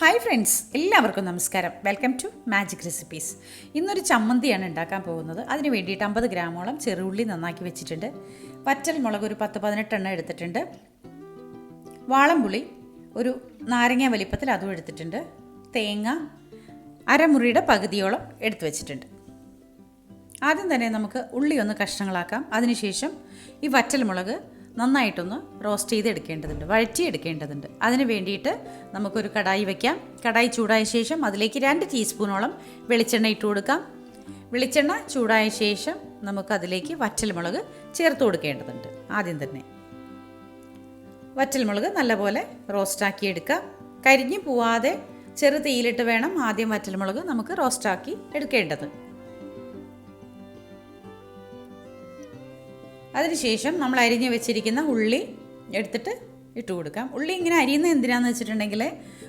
Hi friends, എല്ലാവർക്കും നമസ്കാരം. Welcome to magic recipes. ഇന്നൊരു ചമ്മന്തിയാണ് ഉണ്ടാക്കാൻ പോകുന്നത്. അതിന് വേണ്ടിയിട്ട് 50 ഗ്രാമോളം ചെറുള്ളി നന്നാക്കി വെച്ചിട്ടുണ്ട്. വറ്റൽ മുളക് ഒരു 10-18 എണ്ണം എടുത്തിട്ടുണ്ട്. വാളംപുളി ഒരു നാരങ്ങ വലിപ്പത്തിൽ അതും എടുത്തിട്ടുണ്ട്. തേങ്ങ അരമുറിയുടെ പകുതിയോളം എടുത്തു വെച്ചിട്ടുണ്ട്. ആദ്യം തന്നെ നമുക്ക് ഉള്ളി ഒന്ന് കഷ്ണങ്ങളാക്കാം. അതിനുശേഷം ഈ വറ്റൽ മുളക് നന്നായിട്ടൊന്ന് റോസ്റ്റ് ചെയ്തെടുക്കേണ്ടതുണ്ട്, വഴറ്റിയെടുക്കേണ്ടതുണ്ട്. അതിന് വേണ്ടിയിട്ട് നമുക്കൊരു കടായി വയ്ക്കാം. കടായി ചൂടായ ശേഷം അതിലേക്ക് 2 ടീസ്പൂണോളം വെളിച്ചെണ്ണ ഇട്ട് കൊടുക്കാം. വെളിച്ചെണ്ണ ചൂടായ ശേഷം നമുക്കതിലേക്ക് വറ്റൽമുളക് ചേർത്ത് കൊടുക്കേണ്ടതുണ്ട്. ആദ്യം തന്നെ വറ്റൽമുളക് നല്ലപോലെ റോസ്റ്റാക്കി എടുക്കാം. കരിഞ്ഞു പോവാതെ ചെറു തീയിലിട്ട് വേണം ആദ്യം വറ്റൽമുളക് നമുക്ക് റോസ്റ്റാക്കി എടുക്കേണ്ടത്. അതിനുശേഷം നമ്മൾ അരിഞ്ഞ് വെച്ചിരിക്കുന്ന ഉള്ളി എടുത്തിട്ട് ഇട്ട് കൊടുക്കാം. ഉള്ളി ഇങ്ങനെ അരിയുന്നത് എന്തിനാണെന്ന് വെച്ചിട്ടുണ്ടെങ്കിൽ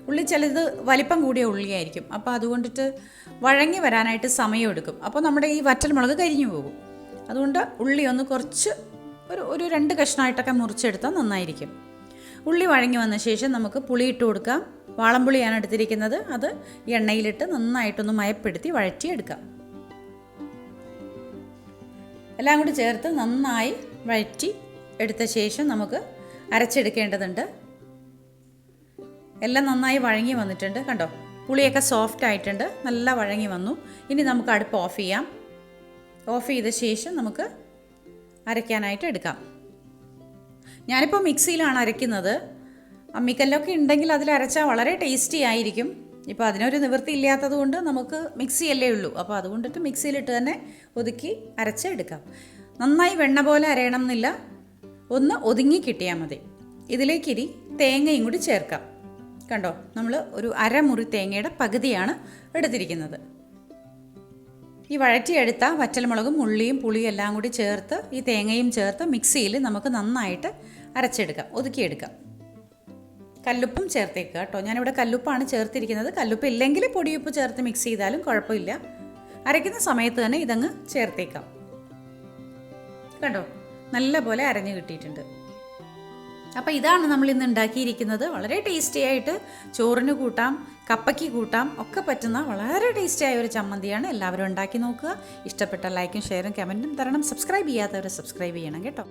ഉള്ളി ചിലത് വലിപ്പം കൂടിയ ഉള്ളിയായിരിക്കും. അപ്പോൾ അതുകൊണ്ടിട്ട് വഴങ്ങി വരാനായിട്ട് സമയമെടുക്കും. അപ്പോൾ നമ്മുടെ ഈ വറ്റൽമുളക് കരിഞ്ഞു പോകും. അതുകൊണ്ട് ഉള്ളി ഒന്ന് കുറച്ച് ഒരു 2 കഷ്ണമായിട്ടൊക്കെ മുറിച്ചെടുത്താൽ നന്നായിരിക്കും. ഉള്ളി വഴങ്ങി വന്ന ശേഷം നമുക്ക് പുളി ഇട്ട് കൊടുക്കാം. വാളംപുളിയാണ് എടുത്തിരിക്കുന്നത്. അത് എണ്ണയിലിട്ട് നന്നായിട്ടൊന്ന് മയപ്പെടുത്തി വഴറ്റിയെടുക്കാം. എല്ലാം കൂടി ചേർത്ത് നന്നായി വഴറ്റി എടുത്ത ശേഷം നമുക്ക് അരച്ചെടുക്കേണ്ടതുണ്ട്. എല്ലാം നന്നായി വഴങ്ങി വന്നിട്ടുണ്ട്. കണ്ടോ, പുളിയൊക്കെ സോഫ്റ്റ് ആയിട്ടുണ്ട്, നല്ല വഴങ്ങി വന്നു. ഇനി നമുക്ക് അടുപ്പ് ഓഫ് ചെയ്യാം. ഓഫ് ചെയ്ത ശേഷം നമുക്ക് അരയ്ക്കാനായിട്ട് എടുക്കാം. ഞാനിപ്പോൾ മിക്സിയിലാണ് അരയ്ക്കുന്നത്. അമ്മിക്കല്ലൊക്കെ ഉണ്ടെങ്കിൽ അതിൽ അരച്ചാൽ വളരെ ടേസ്റ്റി ആയിരിക്കും. ഇപ്പോൾ അതിനൊരു നിവൃത്തി ഇല്ലാത്തത് കൊണ്ട് നമുക്ക് മിക്സിയല്ലേ ഉള്ളൂ. അപ്പോൾ അതുകൊണ്ടിട്ട് മിക്സിയിലിട്ട് തന്നെ ഒതുക്കി അരച്ചെടുക്കാം. നന്നായി വെണ്ണ പോലെ അരയണം എന്നില്ല, ഒന്ന് ഒതുങ്ങി കിട്ടിയാൽ മതി. ഇതിലേക്കിരി തേങ്ങയും കൂടി ചേർക്കാം. കണ്ടോ, നമ്മൾ ഒരു അരമുറി തേങ്ങയുടെ പകുതിയാണ് എടുത്തിരിക്കുന്നത്. ഈ വഴറ്റിയെടുത്ത വറ്റൽമുളകും ഉള്ളിയും പുളിയും എല്ലാം കൂടി ചേർത്ത് ഈ തേങ്ങയും ചേർത്ത് മിക്സിയിൽ നമുക്ക് നന്നായിട്ട് അരച്ചെടുക്കാം, ഒതുക്കിയെടുക്കാം. കല്ലുപ്പും ചേർത്തേക്കുക കേട്ടോ. ഞാനിവിടെ കല്ലുപ്പാണ് ചേർത്തിരിക്കുന്നത്. കല്ലുപ്പ് ഇല്ലെങ്കിൽ പൊടിയുപ്പ് ചേർത്ത് മിക്സ് ചെയ്താലും കുഴപ്പമില്ല. അരയ്ക്കുന്ന സമയത്ത് തന്നെ ഇതങ്ങ് ചേർത്തേക്കാം. കണ്ടോ, നല്ല പോലെ അരഞ്ഞു കിട്ടിയിട്ടുണ്ട്. അപ്പോൾ ഇതാണ് നമ്മൾ ഇന്ന് ഉണ്ടാക്കിയിരിക്കുന്നത്. വളരെ ടേസ്റ്റി ആയിട്ട് ചോറിന് കൂട്ടാം, കപ്പയ്ക്ക് കൂട്ടാം, ഒക്കെ പറ്റുന്ന വളരെ ടേസ്റ്റിയായ ഒരു ചമ്മന്തിയാണ്. എല്ലാവരും ഉണ്ടാക്കി നോക്കുക. ഇഷ്ടപ്പെട്ട ലൈക്കും ഷെയറും കമൻറ്റും തരണം. സബ്സ്ക്രൈബ് ചെയ്യാത്തവർ സബ്സ്ക്രൈബ് ചെയ്യണം കേട്ടോ.